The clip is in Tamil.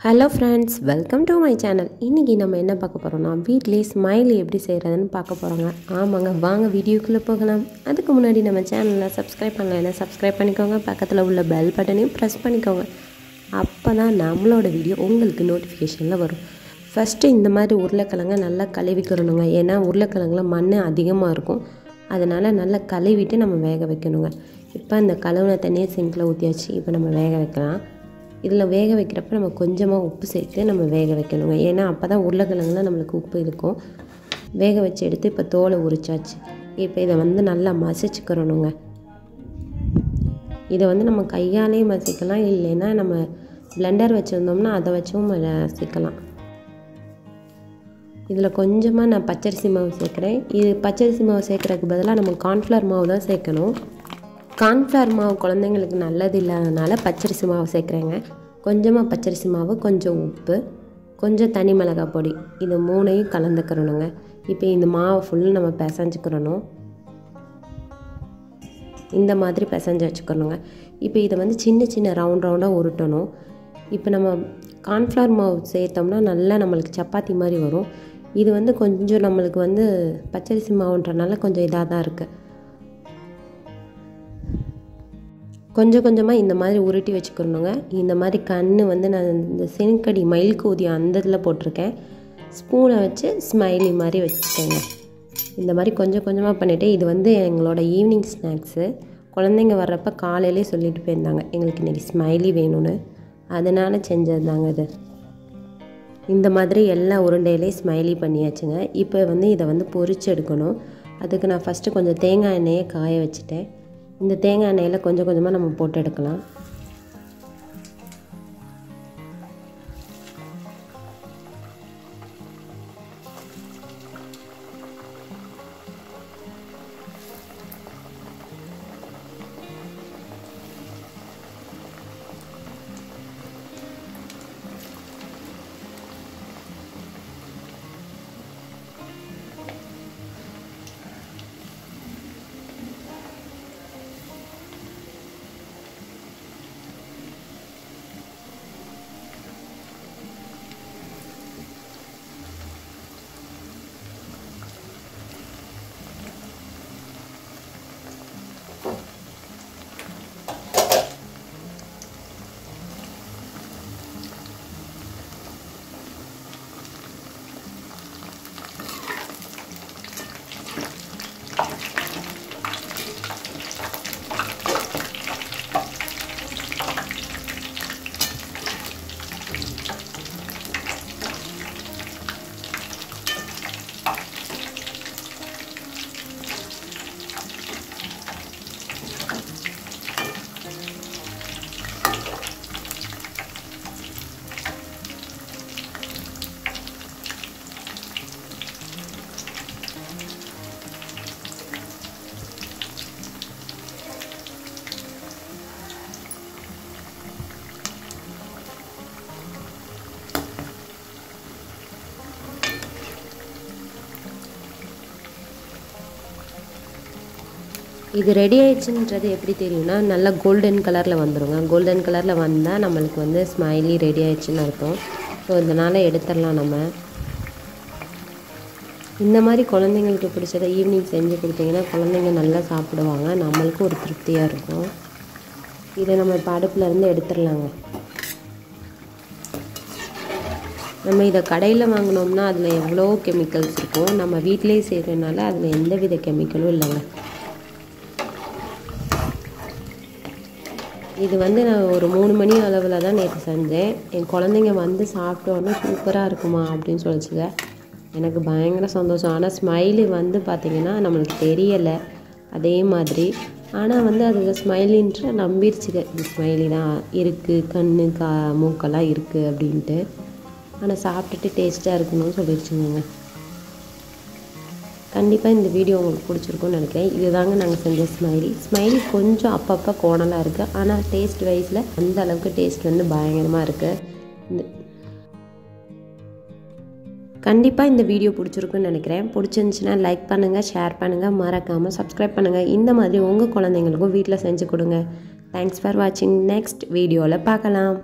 Hello friends, welcome to my channel. இன்றைக்கி நம்ம என்ன பார்க்க போகிறோம்னா, வீட்டிலே ஸ்மைலி எப்படி செய்கிறதுன்னு பார்க்க போகிறோங்க. ஆமாங்க, வாங்க வீடியோக்குள்ளே போகலாம். அதுக்கு முன்னாடி நம்ம சேனலில் சப்ஸ்கிரைப் பண்ணலைன்னா சப்ஸ்கிரைப் பண்ணிக்கோங்க. பக்கத்தில் உள்ள பெல் பட்டனையும் ப்ரெஸ் பண்ணிக்கோங்க. அப்போ தான் நம்மளோட வீடியோ உங்களுக்கு நோட்டிஃபிகேஷனில் வரும். ஃபஸ்ட்டு இந்த மாதிரி உருளைக்கிழங்க நல்லா கழுவிக்கிறணுங்க. ஏன்னா உருளைக்கிழங்குல மண் அதிகமாக இருக்கும். அதனால் நல்லா கழுவிட்டு நம்ம வேக வைக்கணுங்க. இப்போ இந்த கழுவின தண்ணியை சிங்கில் ஊற்றியாச்சு. இப்போ நம்ம வேக வைக்கலாம். இதில் வேக வைக்கிறப்ப நம்ம கொஞ்சமாக உப்பு சேர்த்து நம்ம வேக வைக்கணுங்க. ஏன்னா அப்போ தான் உருளைக்கிழங்குல நம்மளுக்கு உப்பு இருக்கும். வேக வச்சு எடுத்து இப்போ தோலை உரிச்சாச்சு. இப்போ இதை நல்லா மசிச்சுக்கிறணுங்க. இதை நம்ம கையாலே மசிக்கலாம், இல்லைன்னா நம்ம பிளெண்டர் வச்சுருந்தோம்னா அதை வச்சும் மசிக்கலாம். இதில் கொஞ்சமாக நான் பச்சரிசி மாவு சேர்க்குறேன். இது பச்சரிசி மாவு சேர்க்குறதுக்கு பதிலாக நம்ம கார்ன்ஃப்ளவர் மாவு தான் சேர்க்கணும். கார்ன்ஃப்ளவர் மாவு குழந்தைங்களுக்கு நல்லது இல்லாதனால பச்சரிசி மாவு சேர்க்குறேங்க. கொஞ்சமாக பச்சரிசி மாவு, கொஞ்சம் உப்பு, கொஞ்சம் தனி மிளகாய் பொடி, இது மூணையும் கலந்துக்கிறணுங்க. இப்போ இந்த மாவை ஃபுல்லு நம்ம பிசைஞ்சுக்கிறணும். இந்த மாதிரி பிசைஞ்சு வச்சுக்கணுங்க. இப்போ இதை சின்ன சின்ன ரவுண்டாக உருட்டணும். இப்போ நம்ம கார்ன்ஃப்ளவர் மாவு சேர்த்தோம்னா நல்லா நம்மளுக்கு சப்பாத்தி மாதிரி வரும். இது கொஞ்சம் நம்மளுக்கு பச்சரிசி மாவுன்றனால கொஞ்சம் இதாக தான் இருக்குது. கொஞ்சம் கொஞ்சமாக இந்த மாதிரி உருட்டி வச்சுக்கணுங்க. இந்த மாதிரி நான் இந்த செனிக்கடி மயிலுக்கு ஊதிய அந்த இதில் போட்டிருக்கேன். ஸ்பூனை வச்சு ஸ்மைலி மாதிரி வச்சுக்கோங்க. இந்த மாதிரி கொஞ்சம் கொஞ்சமாக பண்ணிவிட்டு இது எங்களோட ஈவினிங் ஸ்நாக்ஸு. குழந்தைங்க வர்றப்போ காலையிலே சொல்லிட்டு போயிருந்தாங்க எங்களுக்கு இன்றைக்கி ஸ்மைலி வேணும்னு. அதனால் செஞ்சது தாங்க இது. இந்த மாதிரி எல்லா உருண்டையிலையும் ஸ்மைலி பண்ணியாச்சுங்க. இப்போ இதை பொரிச்சு எடுக்கணும். அதுக்கு நான் ஃபஸ்ட்டு கொஞ்சம் தேங்காய் எண்ணெயை காய வச்சுட்டேன். இந்த தேங்காய் எண்ணெயில் கொஞ்சம் கொஞ்சமாக நம்ம போட்டு எடுக்கலாம். இது ரெடி ஆயிடுச்சுன்றது எப்படி தெரியும்னா, நல்லா கோல்டன் கலரில் வந்துடுங்க. கோல்டன் கலரில் வந்தால் நம்மளுக்கு ஸ்மைலி ரெடி ஆயிடுச்சுன்னு அர்த்தம். ஸோ இதனால் எடுத்துடலாம் நம்ம. இந்த மாதிரி குழந்தைங்களுக்கு பிடிச்சதை ஈவினிங் செஞ்சு கொடுத்தீங்கன்னா குழந்தைங்க நல்லா சாப்பிடுவாங்க. நம்மளுக்கும் ஒரு திருப்தியாக இருக்கும். இதை நம்ம இப்போ அடுப்புலேருந்து எடுத்துடலாங்க. நம்ம இதை கடையில் வாங்கினோம்னா அதில் எவ்வளோ கெமிக்கல்ஸ் இருக்கும். நம்ம வீட்டிலேயே செய்கிறதுனால அதில் எந்த வித கெமிக்கலும் இல்லைங்க. இது நான் ஒரு 3 மணி அளவில் தான் நேற்று செஞ்சேன். என் குழந்தைங்க சாப்பிட்டோன்னே சூப்பராக இருக்குமா அப்படின்னு சொல்லிச்சுங்க. எனக்கு பயங்கர சந்தோஷம். ஆனால் ஸ்மைலி பார்த்திங்கன்னா நம்மளுக்கு தெரியலை அதே மாதிரி. ஆனால் அது ஸ்மைலின்ற நம்பிடுச்சுங்க. இது ஸ்மைலி தான் இருக்குது, கண்ணு மூக்கெல்லாம் இருக்குது அப்படின்ட்டு. ஆனால் சாப்பிட்டுட்டு டேஸ்ட்டாக இருக்கணும்னு சொல்லிடுச்சுங்க. கண்டிப்பாக இந்த வீடியோ உங்களுக்கு பிடிச்சிருக்கும்னு நினைக்கிறேன். இதுதாங்க நாங்கள் செஞ்ச ஸ்மைலி கொஞ்சம் அப்பப்போ கோணலாக இருக்குது. ஆனால் டேஸ்ட் வைஸில் அந்த அளவுக்கு டேஸ்ட் பயங்கரமாக இருக்குது. கண்டிப்பாக இந்த வீடியோ பிடிச்சிருக்குன்னு நினைக்கிறேன். பிடிச்சிருந்துச்சுன்னா லைக் பண்ணுங்கள், ஷேர் பண்ணுங்கள், மறக்காமல் சப்ஸ்கிரைப் பண்ணுங்கள். இந்த மாதிரி உங்கள் குழந்தைங்களுக்கும் வீட்டில் செஞ்சு கொடுங்க. தேங்க்ஸ் ஃபார் வாட்சிங். நெக்ஸ்ட் வீடியோவில் பார்க்கலாம்.